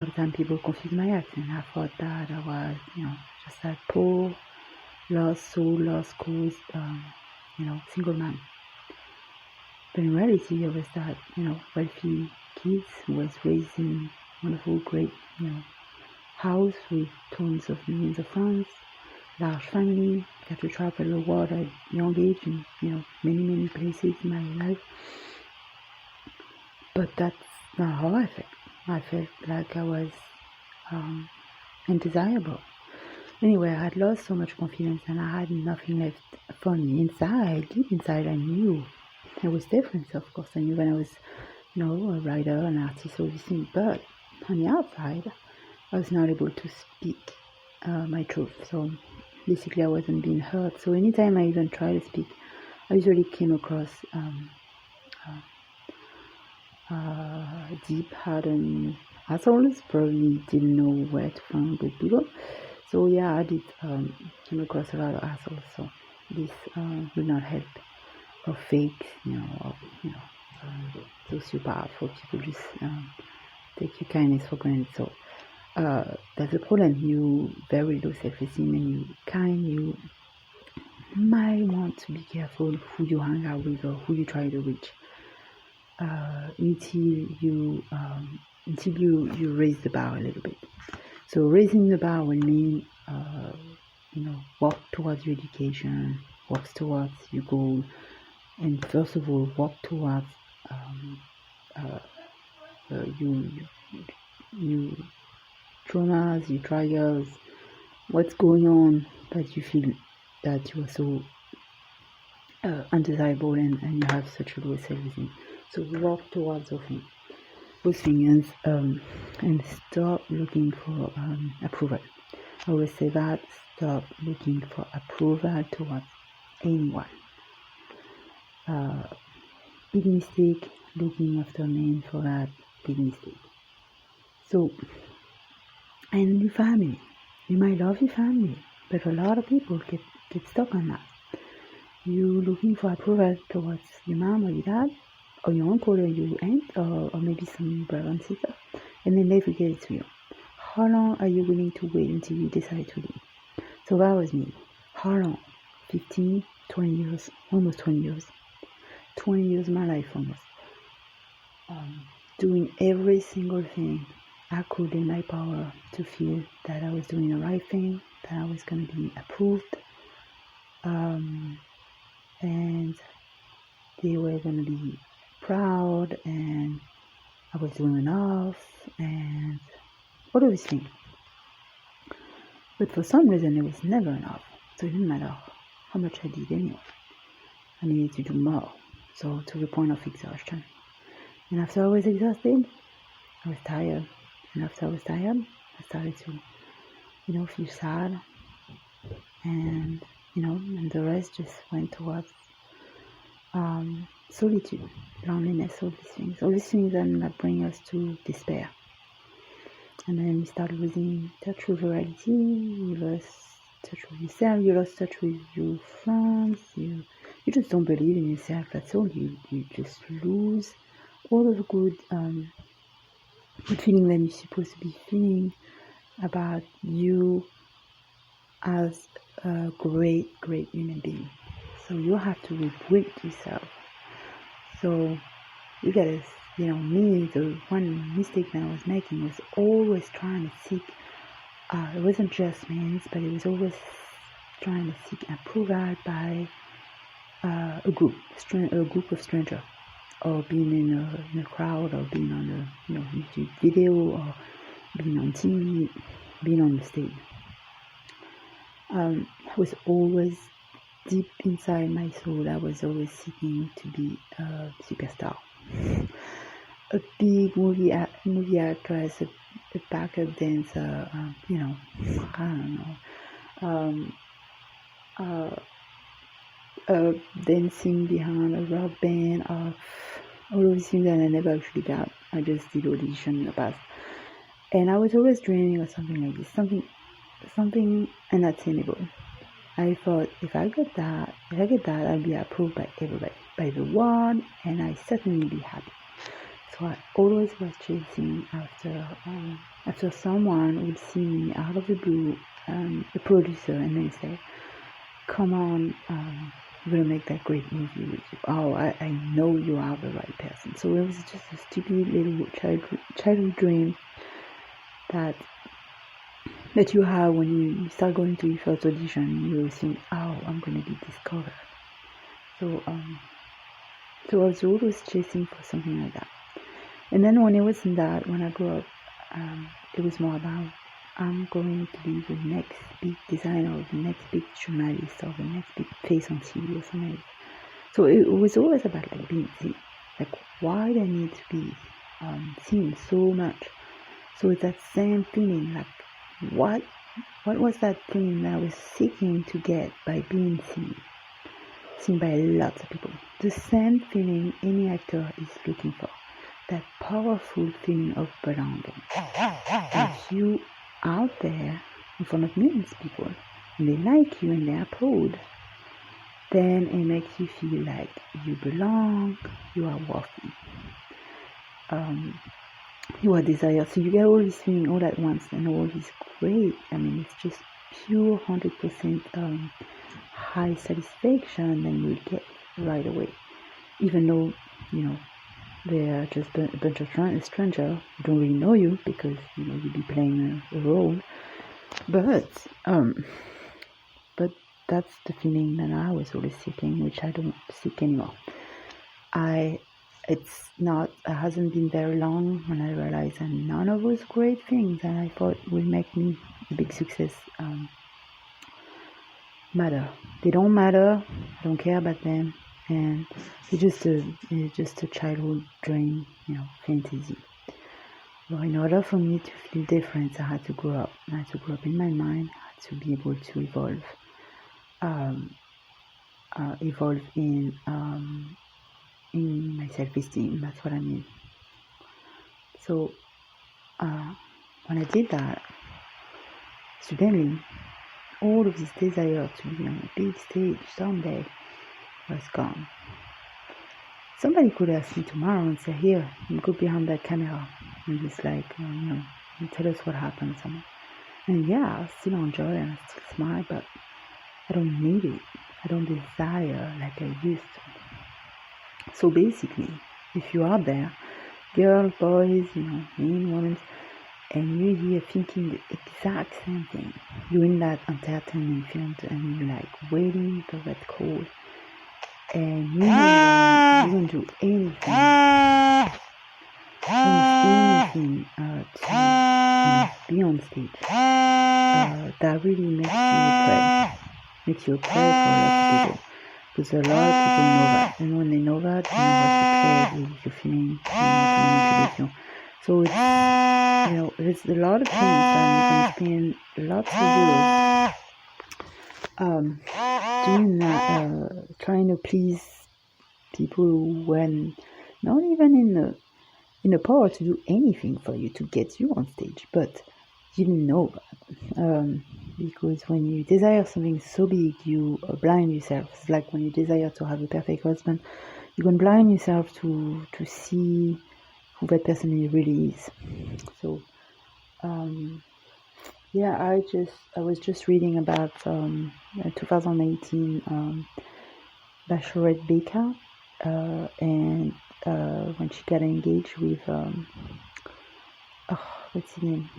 All the time people confuse my accent. I thought that I was, just that poor, lost soul, lost cause, single man. But in reality, I was that, wealthy kids who was raised in wonderful, great, house with tons of millions of francs, large family, got to travel the world at young age in, many places in my life. But that's not how I felt. I felt like I was undesirable. Anyway, I had lost so much confidence and I had nothing left for me inside. Deep inside, I knew it was different, of course. I knew when I was, a writer, an artist, all these things. But on the outside, I was not able to speak my truth. So basically, I wasn't being heard. So anytime I even tried to speak, I usually came across deep hardened assholes. Probably didn't know where to find good people. So yeah, I did come across a lot of assholes. So this will not help. Or fake, sociopath, or people just take your kindness for granted. So that's the problem. You very low self-esteem and you might want to be careful who you hang out with or who you try to reach until you raise the bar a little bit. So raising the bar will mean walk towards your education, walk towards your goal, and first of all walk towards you traumas, your trials, what's going on that you feel that you are so undesirable and you have such a low self-esteem. So walk towards those things and stop looking for approval. I always say that, stop looking for approval towards anyone. Big mistake, looking after men for that, big mistake. So, and your family, you might love your family, but a lot of people get stuck on that. You looking for approval towards your mom or your dad, or your uncle or your aunt, or maybe some brother and sister, and then they forget it's real. How long are you willing to wait until you decide to leave? So that was me. How long? 15, 20 years, almost 20 years. 20 years of my life almost. Doing every single thing I could in my power to feel that I was doing the right thing, that I was going to be approved, and they were going to be proud, and I was doing enough, and all of these things. But for some reason, it was never enough. So it didn't matter how much I did anyway. I needed to do more. So to the point of exhaustion. And after I was exhausted, I was tired. And after I was tired, I started to, feel sad. And, and the rest just went towards solitude, loneliness, all these things that bring us to despair. And then you start losing touch with reality, you lost touch with yourself, you lost touch with your friends, you just don't believe in yourself, that's all. You just lose all of the good feeling that you're supposed to be feeling about you as a great human being. So you have to rebuild yourself. So you gotta, me, the one mistake that I was making was always trying to seek, it wasn't just men, but it was always trying to seek approval by a group of strangers, or being in a crowd, or being on a YouTube video, or being on TV, being on the stage. I was always deep inside my soul. I was always seeking to be a superstar, a big movie actress, a backup dancer, I don't know, dancing behind a rock band, all of these things that I never actually got. I just did audition in the past, and I was always dreaming of something like this, something unattainable. I thought if I get that, I'll be approved by everybody, by the world, and I certainly be happy. So I always was chasing after After someone would see me out of the blue, a producer, and they say, come on, we're gonna make that great movie with you. Oh, I know you are the right person. So it was just a stupid little childhood dream that you have when you start going to your first audition. You think, oh, I'm gonna be discovered. So I was always chasing for something like that. And then when it wasn't that, when I grew up, it was more about, I'm going to be the next big designer, or the next big journalist, or the next big face on TV or something. So it was always about like being seen. Like, why they need to be seen so much? So it's that same feeling, like what was that feeling that I was seeking to get by being seen by lots of people? The same feeling any actor is looking for. That powerful feeling of belonging. If you out there in front of millions of people and they like you and they applaud, then it makes you feel like you belong, you are worthy, you are desired. So you get all this feeling all at once, and all this great, I mean, it's just pure 100% high satisfaction that you get right away, even though, you know, they're just a bunch of strangers who don't really know you, because, you know, you'll be playing a role. But that's the feeling that I was always seeking, which I don't seek anymore. It hasn't been very long when I realized that none of those great things that I thought would make me a big success matter. They don't matter. I don't care about them. And it's just a childhood dream, you know, fantasy. Well, in order for me to feel different, I had to grow up. I had to grow up in my mind. I had to be able to evolve in my self-esteem. That's what I mean. So when I did that, suddenly all of this desire to be on a big stage someday was gone. Somebody could ask me tomorrow and say, here, you go behind that camera, and it's like, you know, and tell us what happened. And yeah, I still enjoy it and I still smile, but I don't need it. I don't desire like I used to. So basically, if you are there, girls, boys, you know, men, women, and you're here thinking the exact same thing, you're in that entertainment field and you're like waiting for that call, and you know you don't do anything, almost anything to be on stage, that really makes you pray for a lot of people, because a lot of people know that, and when they know that, they know how to play with your feeling, they know how to manipulate you. So it's, you know, there's a lot of things that you can spend lots of years doing that, trying to please people when not even in the power to do anything for you to get you on stage, but you didn't know that. Because when you desire something so big, you blind yourself. It's like when you desire to have a perfect husband, you can blind yourself to see who that person really is. So yeah, I was just reading about 2018 Bachelorette Becca, and when she got engaged with what's his name,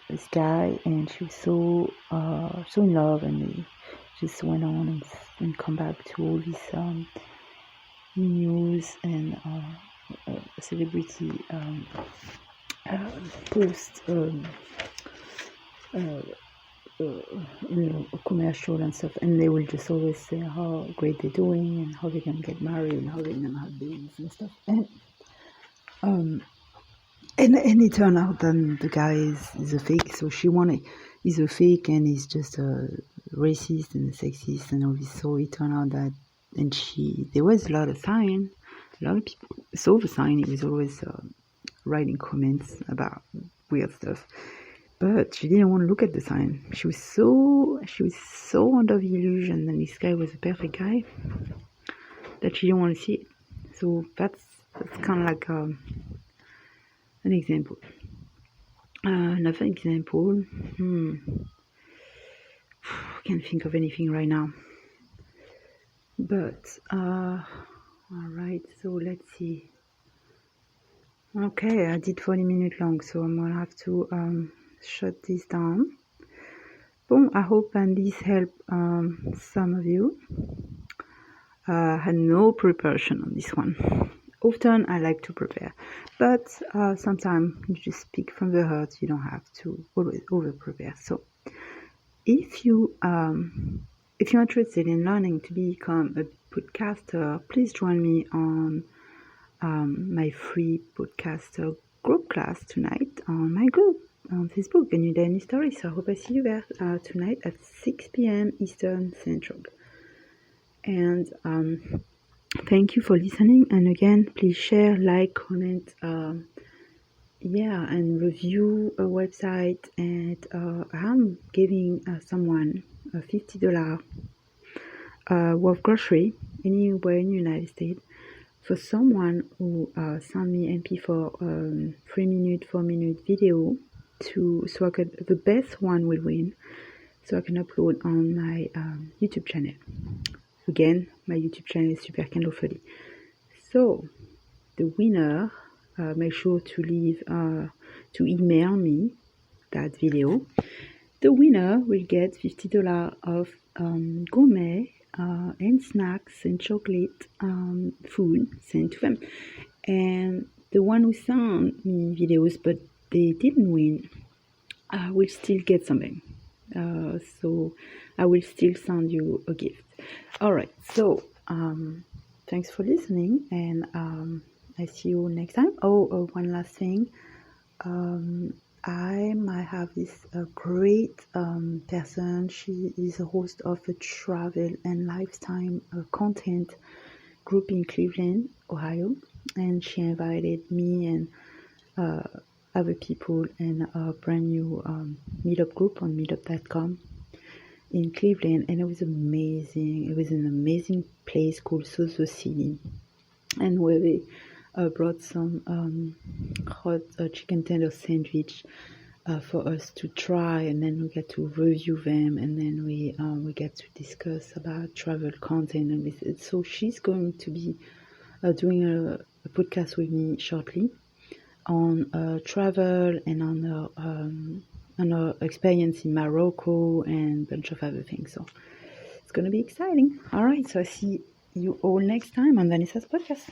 this guy, and she was so in love, and they just went on and come back to all this news and celebrity post commercial and stuff, and they will just always say how great they're doing and how they can get married and how they're gonna have babies and stuff, and it turned out that the guy is a fake. So he's a fake, and he's just a racist and sexist and all this. So it turned out that, and there was a lot of sign, a lot of people saw the sign. He was always writing comments about weird stuff, but she didn't want to look at the sign. She was so under the illusion that this guy was a perfect guy that she didn't want to see it. So that's kind of like an example. Another example. Can't think of anything right now. But alright, so let's see. Okay, I did 40 minutes long, so I'm gonna have to shut this down. Boom, I hope and this helped some of you. Had no preparation on this one. Often I like to prepare, but sometimes you just speak from the heart. You don't have to always over prepare. So if you're interested in learning to become a podcaster, please join me on my free podcaster group class tonight on my group on Facebook, A New Day, New Story. So I hope I see you there tonight at 6 p.m. Eastern Central. And thank you for listening. And again, please share, like, comment, and review a website. And I'm giving someone a $50 worth grocery anywhere in the United States for someone who sent me MP4 3-minute, 4-minute video so I could, the best one will win, so I can upload on my YouTube channel. Again, my YouTube channel is Super Candlefully. So the winner, make sure to leave to email me that video. The winner will get $50 of gourmet and snacks and chocolate food sent to them. And the one who sent me videos but they didn't win will still get something. So I will still send you a gift. Alright, so thanks for listening, and I see you next time. One last thing. I might have this great person. She is a host of a travel and lifestyle content group in Cleveland, Ohio, and she invited me and other people in a brand new meetup group on meetup.com in Cleveland, and it was amazing. It was an amazing place called Sozo City, and where they brought some hot chicken tender sandwich for us to try, and then we get to review them, and then we get to discuss about travel content and with it. So she's going to be doing a podcast with me shortly on travel and on her experience in Morocco and a bunch of other things. So it's going to be exciting. All right, so I see you all next time on Vanessa's podcast.